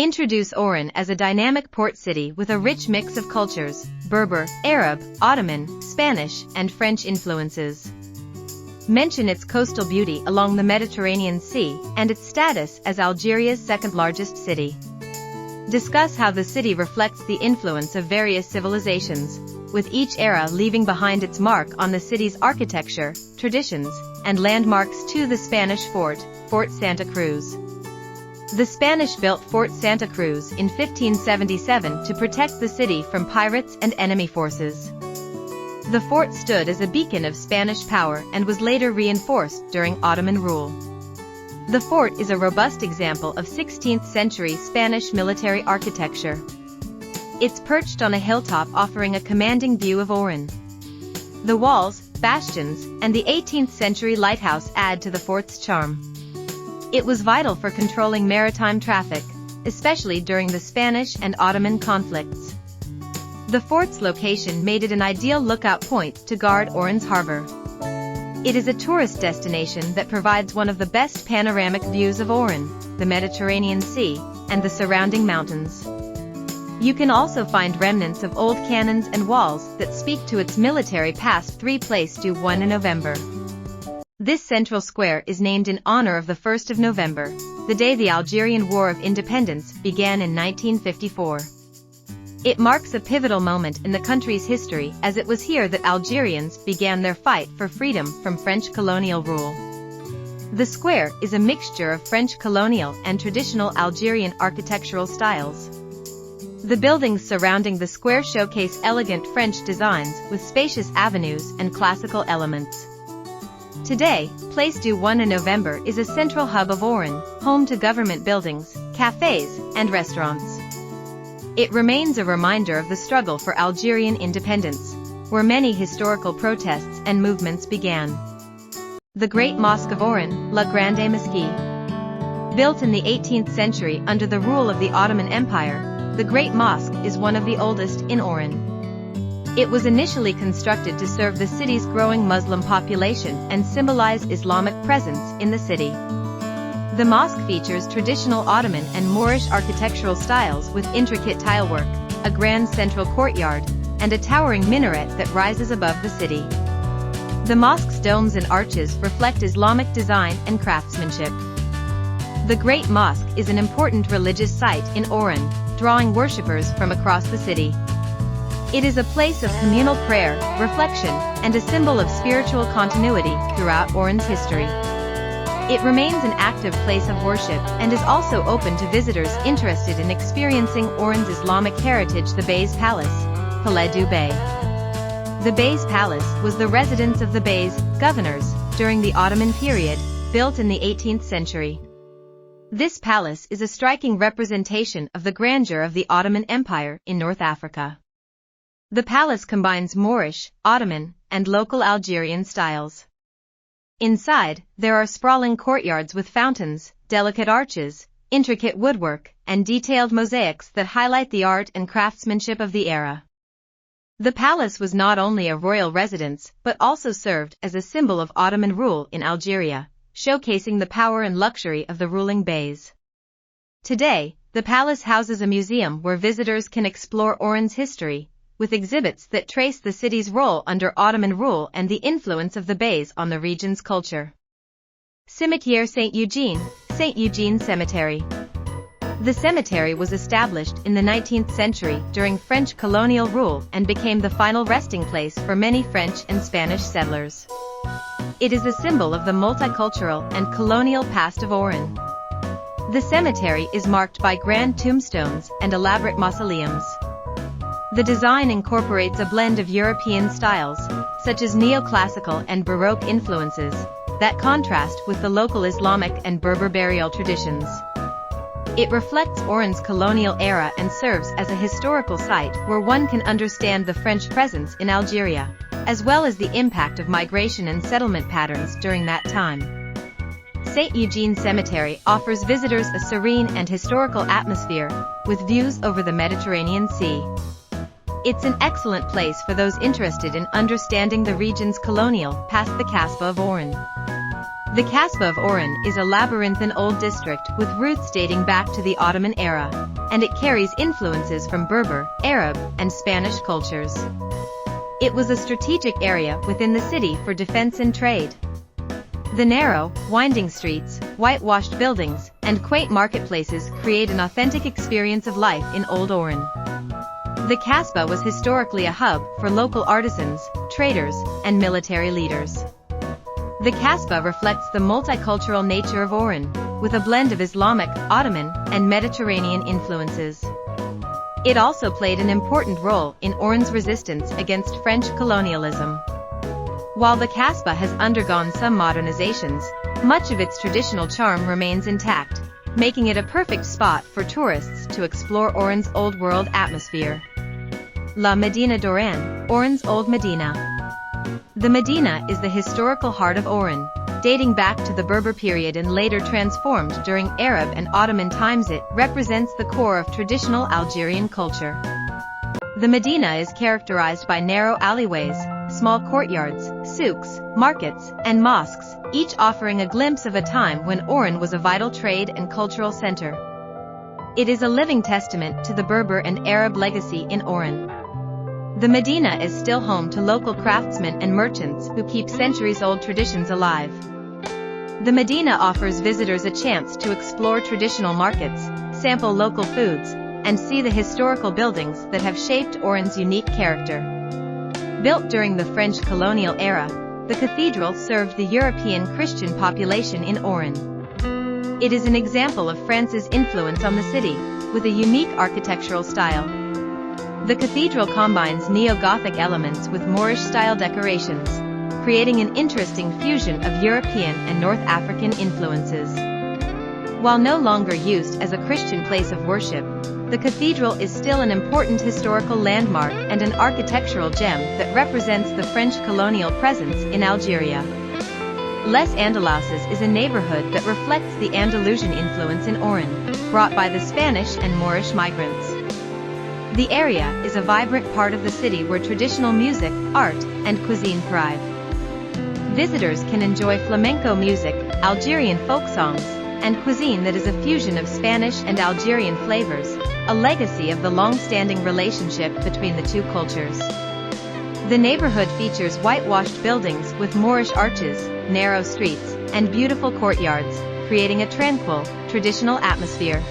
Introduce Oran as a dynamic port city with a rich mix of cultures: Berber, Arab, Ottoman, Spanish, and French influences. Mention its coastal beauty along the Mediterranean Sea and its status as Algeria's second-largest city. Discuss how the city reflects the influence of various civilizations, with each era leaving behind its mark on the city's architecture, traditions, and landmarks. To the Spanish fort, Fort Santa Cruz. The Spanish built Fort Santa Cruz in 1577 to protect the city from pirates and enemy forces. The fort stood as a beacon of Spanish power and was later reinforced during Ottoman rule. The fort is a robust example of 16th-century Spanish military architecture. It's perched on a hilltop offering a commanding view of Oran. The walls, bastions, and the 18th-century lighthouse add to the fort's charm. It was vital for controlling maritime traffic, especially during the Spanish and Ottoman conflicts. The fort's location made it an ideal lookout point to guard Oran's harbor. It is a tourist destination that provides one of the best panoramic views of Oran, the Mediterranean Sea, and the surrounding mountains. You can also find remnants of old cannons and walls that speak to its military past. 3 Place du 1 November. This central square is named in honor of the 1st of November, the day the Algerian War of Independence began in 1954. It marks a pivotal moment in the country's history, as it was here that Algerians began their fight for freedom from French colonial rule. The square is a mixture of French colonial and traditional Algerian architectural styles. The buildings surrounding the square showcase elegant French designs with spacious avenues and classical elements. Today, Place du 1 November is a central hub of Oran, home to government buildings, cafes, and restaurants. It remains a reminder of the struggle for Algerian independence, where many historical protests and movements began. The Great Mosque of Oran, La Grande Mosquée. Built in the 18th century under the rule of the Ottoman Empire, the Great Mosque is one of the oldest in Oran. It was initially constructed to serve the city's growing Muslim population and symbolize Islamic presence in the city. The mosque features traditional Ottoman and Moorish architectural styles with intricate tilework, a grand central courtyard, and a towering minaret that rises above the city. The mosque's domes and arches reflect Islamic design and craftsmanship. The Great Mosque is an important religious site in Oran, drawing worshippers from across the city. It is a place of communal prayer, reflection, and a symbol of spiritual continuity throughout Oran's history. It remains an active place of worship and is also open to visitors interested in experiencing Oran's Islamic heritage. The Bey's Palace, Palais du Bey. The Bey's Palace was the residence of the Beys, governors, during the Ottoman period, built in the 18th century. This palace is a striking representation of the grandeur of the Ottoman Empire in North Africa. The palace combines Moorish, Ottoman, and local Algerian styles. Inside, there are sprawling courtyards with fountains, delicate arches, intricate woodwork, and detailed mosaics that highlight the art and craftsmanship of the era. The palace was not only a royal residence but also served as a symbol of Ottoman rule in Algeria, showcasing the power and luxury of the ruling beys. Today, the palace houses a museum where visitors can explore Oran's history, with exhibits that trace the city's role under Ottoman rule and the influence of the Beys on the region's culture. Cimetière Saint-Eugene Cemetery. The cemetery was established in the 19th century during French colonial rule and became the final resting place for many French and Spanish settlers. It is a symbol of the multicultural and colonial past of Oran. The cemetery is marked by grand tombstones and elaborate mausoleums. The design incorporates a blend of European styles, such as neoclassical and Baroque influences, that contrast with the local Islamic and Berber burial traditions. It reflects Oran's colonial era and serves as a historical site where one can understand the French presence in Algeria, as well as the impact of migration and settlement patterns during that time. Saint-Eugene Cemetery offers visitors a serene and historical atmosphere, with views over the Mediterranean Sea. It's an excellent place for those interested in understanding the region's colonial past. The Casbah of Oran. The Kasbah of Oran is a labyrinthine old district with roots dating back to the Ottoman era, and it carries influences from Berber, Arab, and Spanish cultures. It was a strategic area within the city for defense and trade. The narrow, winding streets, whitewashed buildings, and quaint marketplaces create an authentic experience of life in Old Oran. The Kasbah was historically a hub for local artisans, traders, and military leaders. The Kasbah reflects the multicultural nature of Oran, with a blend of Islamic, Ottoman, and Mediterranean influences. It also played an important role in Oran's resistance against French colonialism. While the Kasbah has undergone some modernizations, much of its traditional charm remains intact, making it a perfect spot for tourists to explore Oran's old-world atmosphere. La Medina d'Oran, Oran's Old Medina. The Medina is the historical heart of Oran, dating back to the Berber period and later transformed during Arab and Ottoman times. It represents the core of traditional Algerian culture. The Medina is characterized by narrow alleyways, small courtyards, souks, markets, and mosques, each offering a glimpse of a time when Oran was a vital trade and cultural center. It is a living testament to the Berber and Arab legacy in Oran. The Medina is still home to local craftsmen and merchants who keep centuries-old traditions alive. The Medina offers visitors a chance to explore traditional markets, sample local foods, and see the historical buildings that have shaped Oran's unique character. Built during the French colonial era, the cathedral served the European Christian population in Oran. It is an example of France's influence on the city, with a unique architectural style. The cathedral combines neo-Gothic elements with Moorish-style decorations, creating an interesting fusion of European and North African influences. While no longer used as a Christian place of worship, the cathedral is still an important historical landmark and an architectural gem that represents the French colonial presence in Algeria. Les Andalouses is a neighborhood that reflects the Andalusian influence in Oran, brought by the Spanish and Moorish migrants. The area is a vibrant part of the city where traditional music, art, and cuisine thrive. Visitors can enjoy flamenco music, Algerian folk songs, and cuisine that is a fusion of Spanish and Algerian flavors, a legacy of the long-standing relationship between the two cultures. The neighborhood features whitewashed buildings with Moorish arches, narrow streets, and beautiful courtyards, creating a tranquil, traditional atmosphere.